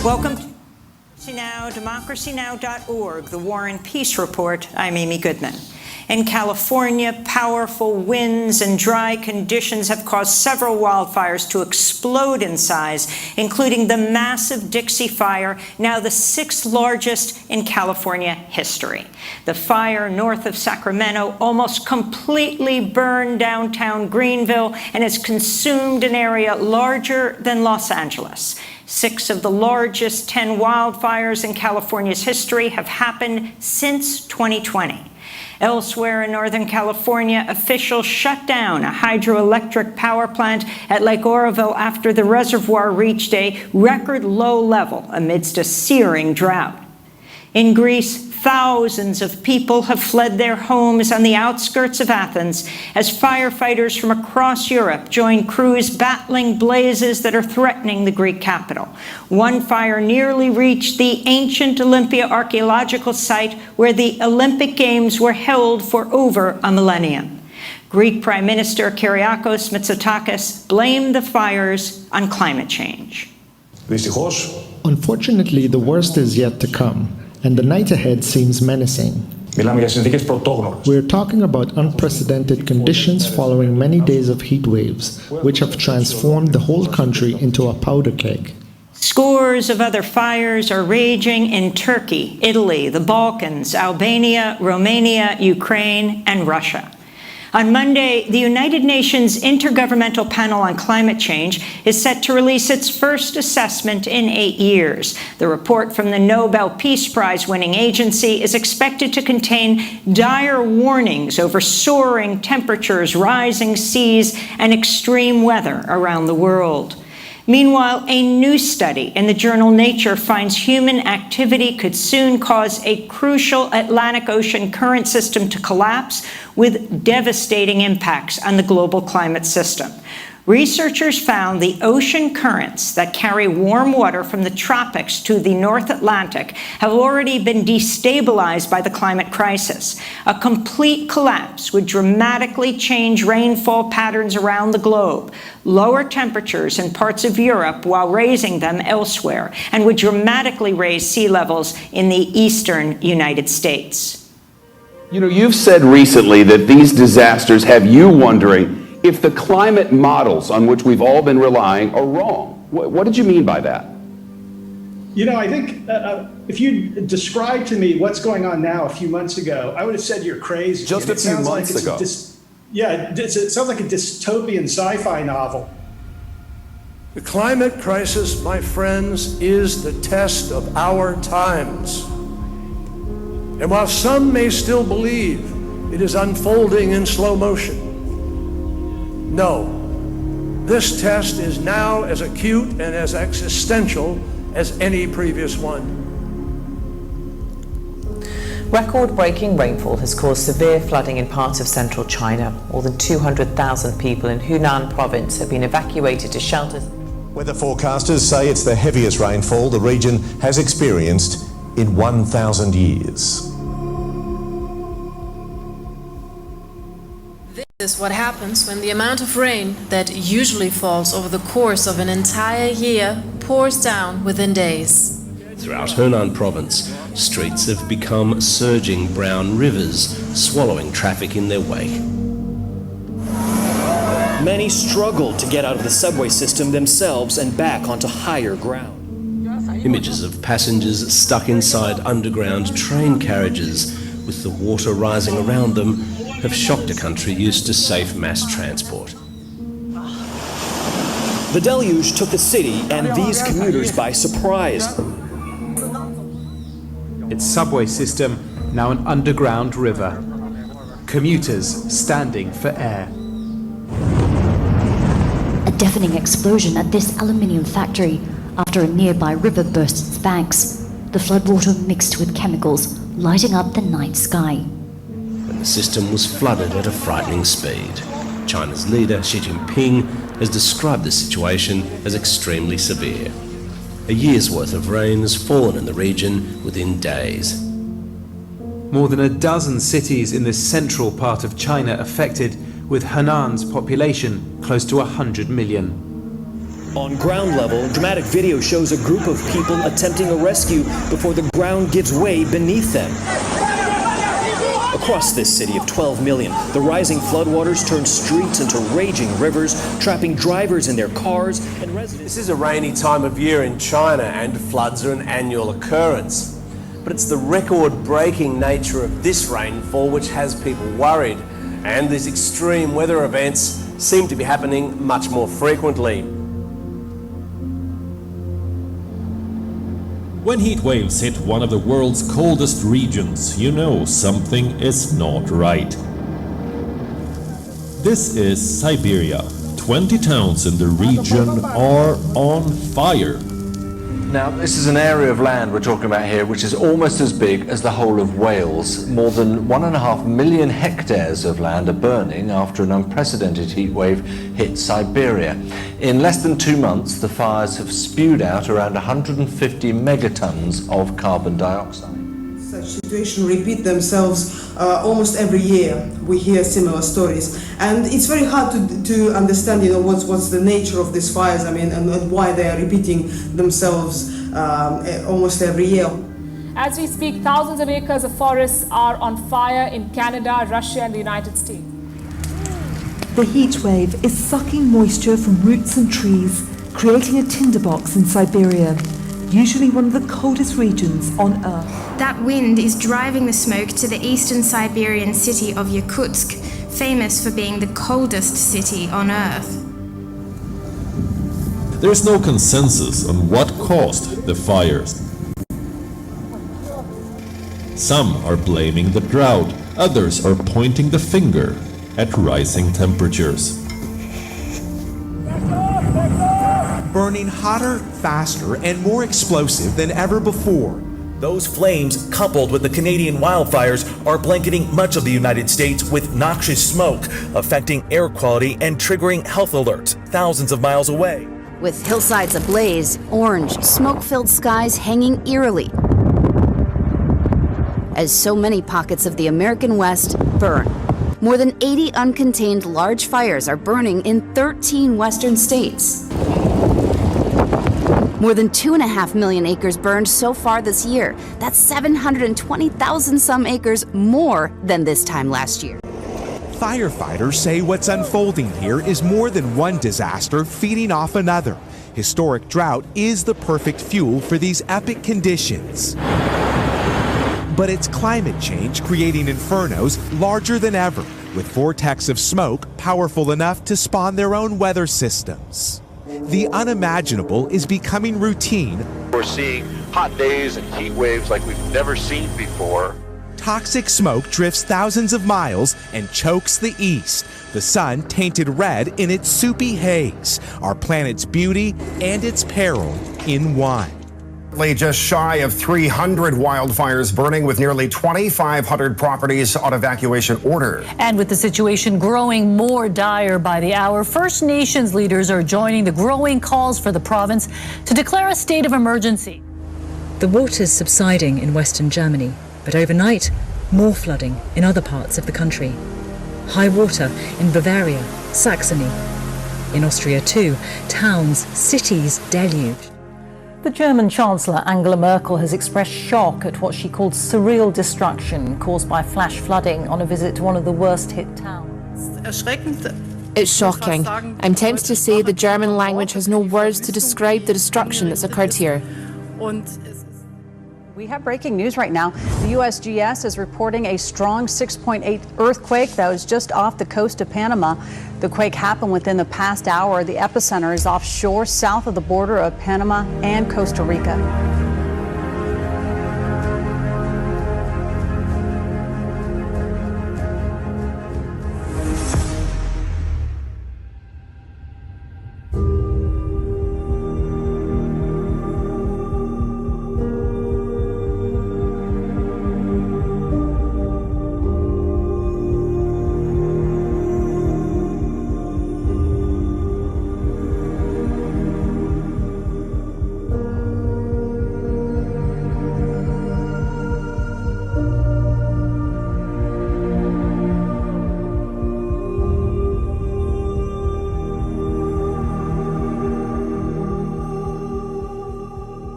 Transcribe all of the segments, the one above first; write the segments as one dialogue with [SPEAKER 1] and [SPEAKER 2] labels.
[SPEAKER 1] Welcome to DemocracyNow.org, the War and Peace Report. I'm Amy Goodman. In California, powerful winds and dry conditions have caused several wildfires to explode in size, including the massive Dixie Fire, now the 6th largest in California history. The fire north of Sacramento almost completely burned downtown Greenville and has consumed an area larger than Los Angeles. 6 of the largest 10 wildfires in California's history have happened since 2020. Elsewhere in Northern California, officials shut down a hydroelectric power plant at Lake Oroville after the reservoir reached a record low level amidst a searing drought. In Greece, thousands of people have fled their homes on the outskirts of Athens as firefighters from across Europe join crews battling blazes that are threatening the Greek capital. One fire nearly reached the ancient Olympia archaeological site where the Olympic Games were held for over a millennium. Greek Prime Minister Kyriakos Mitsotakis blamed the fires on climate change.
[SPEAKER 2] Unfortunately, the worst is yet to come, and the night ahead seems menacing. We're talking about unprecedented conditions following many days of heat waves, which have transformed the whole country into a powder keg.
[SPEAKER 1] Scores of other fires are raging in Turkey, Italy, the Balkans, Albania, Romania, Ukraine, and Russia. On Monday, the United Nations Intergovernmental Panel on Climate Change is set to release its first assessment in 8 years. The report from the Nobel Peace Prize-winning agency is expected to contain dire warnings over soaring temperatures, rising seas, and extreme weather around the world. Meanwhile, a new study in the journal Nature finds human activity could soon cause a crucial Atlantic Ocean current system to collapse, with devastating impacts on the global climate system. Researchers found the ocean currents that carry warm water from the tropics to the North Atlantic have already been destabilized by the climate crisis. A complete collapse would dramatically change rainfall patterns around the globe, lower temperatures in parts of Europe while raising them elsewhere, and would dramatically raise sea levels in the eastern United States.
[SPEAKER 3] You know, you've said recently that these disasters have you wondering if the climate models on which we've all been relying are wrong. What did you mean by that?
[SPEAKER 4] You know, I think if you described to me what's going on now a few months ago, I would have said you're crazy.
[SPEAKER 3] Just a few months ago.
[SPEAKER 4] It sounds like a dystopian sci-fi novel.
[SPEAKER 5] The climate crisis, my friends, is the test of our times. And while some may still believe it is unfolding in slow motion, no, this test is now as acute and as existential as any previous one.
[SPEAKER 6] Record-breaking rainfall has caused severe flooding in parts of central China. More than 200,000 people in Hunan province have been evacuated to shelters.
[SPEAKER 7] Weather forecasters say it's the heaviest rainfall the region has experienced in 1,000 years.
[SPEAKER 8] This is what happens when the amount of rain that usually falls over the course of an entire year pours down within days.
[SPEAKER 9] Throughout Hunan province, streets have become surging brown rivers, swallowing traffic in their wake.
[SPEAKER 10] Many struggle to get out of the subway system themselves and back onto higher ground.
[SPEAKER 9] Images of passengers stuck inside underground train carriages with the water rising around them have shocked a country used to safe mass transport.
[SPEAKER 10] The deluge took the city and these commuters by surprise.
[SPEAKER 11] Its subway system now an underground river. Commuters standing for air.
[SPEAKER 12] A deafening explosion at this aluminium factory after a nearby river burst its banks. The floodwater mixed with chemicals, lighting up the night sky.
[SPEAKER 9] The system was flooded at a frightening speed. China's leader, Xi Jinping, has described the situation as extremely severe. A year's worth of rain has fallen in the region within days.
[SPEAKER 11] More than a dozen cities in the central part of China affected, with Hunan's population close to 100 million.
[SPEAKER 10] On ground level, dramatic video shows a group of people attempting a rescue before the ground gives way beneath them. Across this city of 12 million, the rising floodwaters turn streets into raging rivers, trapping drivers in their cars and residents.
[SPEAKER 9] This is a rainy time of year in China, and floods are an annual occurrence. But it's the record-breaking nature of this rainfall which has people worried, and these extreme weather events seem to be happening much more frequently.
[SPEAKER 13] When heat waves hit one of the world's coldest regions, you know something is not right. This is Siberia. 20 towns in the region are on fire.
[SPEAKER 14] Now, this is an area of land we're talking about here which is almost as big as the whole of Wales. More than 1.5 million hectares of land are burning after an unprecedented heat wave hit Siberia. In less than 2 months, the fires have spewed out around 150 megatons of carbon dioxide.
[SPEAKER 15] Such situations repeat themselves almost every year. We hear similar stories, and it's very hard to understand, what's the nature of these fires. And why they are repeating themselves almost every year.
[SPEAKER 16] As we speak, thousands of acres of forests are on fire in Canada, Russia, and the United States.
[SPEAKER 17] The heat wave is sucking moisture from roots and trees, creating a tinderbox in Siberia, usually one of the coldest regions on Earth.
[SPEAKER 18] That wind is driving the smoke to the eastern Siberian city of Yakutsk, famous for being the coldest city on Earth.
[SPEAKER 13] There's no consensus on what caused the fires. Some are blaming the drought, others are pointing the finger at rising temperatures.
[SPEAKER 19] Burning hotter, faster, and more explosive than ever before.
[SPEAKER 20] Those flames, coupled with the Canadian wildfires, are blanketing much of the United States with noxious smoke, affecting air quality and triggering health alerts thousands of miles away.
[SPEAKER 21] With hillsides ablaze, orange, smoke-filled skies hanging eerily, as so many pockets of the American West burn. More than 80 uncontained large fires are burning in 13 western states. More than 2.5 million acres burned so far this year. That's 720,000 some acres more than this time last year.
[SPEAKER 19] Firefighters say what's unfolding here is more than one disaster feeding off another. Historic drought is the perfect fuel for these epic conditions. But it's climate change creating infernos larger than ever, with vortex of smoke powerful enough to spawn their own weather systems. The unimaginable is becoming routine.
[SPEAKER 22] We're seeing hot days and heat waves like we've never seen before.
[SPEAKER 19] Toxic smoke drifts thousands of miles and chokes the east. The sun tainted red in its soupy haze. Our planet's beauty and its peril in one.
[SPEAKER 23] Just shy of 300 wildfires burning, with nearly 2,500 properties on evacuation order.
[SPEAKER 24] And with the situation growing more dire by the hour, First Nations leaders are joining the growing calls for the province to declare a state of emergency.
[SPEAKER 25] The water's subsiding in Western Germany, but overnight, more flooding in other parts of the country. High water in Bavaria, Saxony. In Austria too, towns, cities deluged.
[SPEAKER 24] The German Chancellor Angela Merkel has expressed shock at what she called surreal destruction caused by flash flooding on a visit to one of the worst hit towns.
[SPEAKER 26] It's shocking. I'm tempted to say the German language has no words to describe the destruction that's occurred here.
[SPEAKER 27] We have breaking news right now. The USGS is reporting a strong 6.8 earthquake that was just off the coast of Panama. The quake happened within the past hour. The epicenter is offshore, south of the border of Panama and Costa Rica.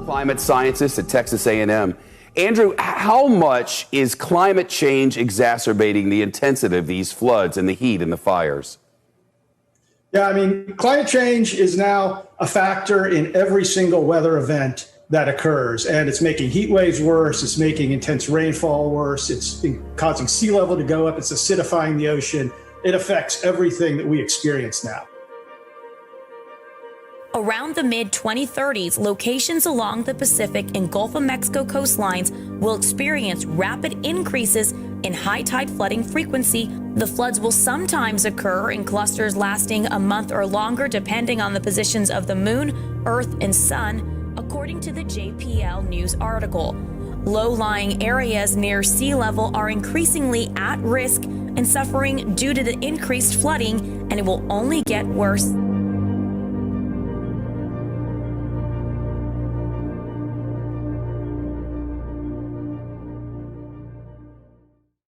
[SPEAKER 1] climate scientist at Texas A&M. Andrew, how much is climate change exacerbating the intensity of these floods and the heat and the fires?
[SPEAKER 2] Yeah, I mean, climate change is now a factor in every single weather event that occurs, and it's making heat waves worse, it's making intense rainfall worse, it's causing sea level to go up, it's acidifying the ocean. It affects everything that we experience now.
[SPEAKER 3] Around the mid-2030s, locations along the Pacific and Gulf of Mexico coastlines will experience rapid increases in high tide flooding frequency. The floods will sometimes occur in clusters lasting a month or longer, depending on the positions of the moon, earth, and sun, according to the JPL News article. Low-lying areas near sea level are increasingly at risk and suffering due to the increased flooding, and it will only get worse.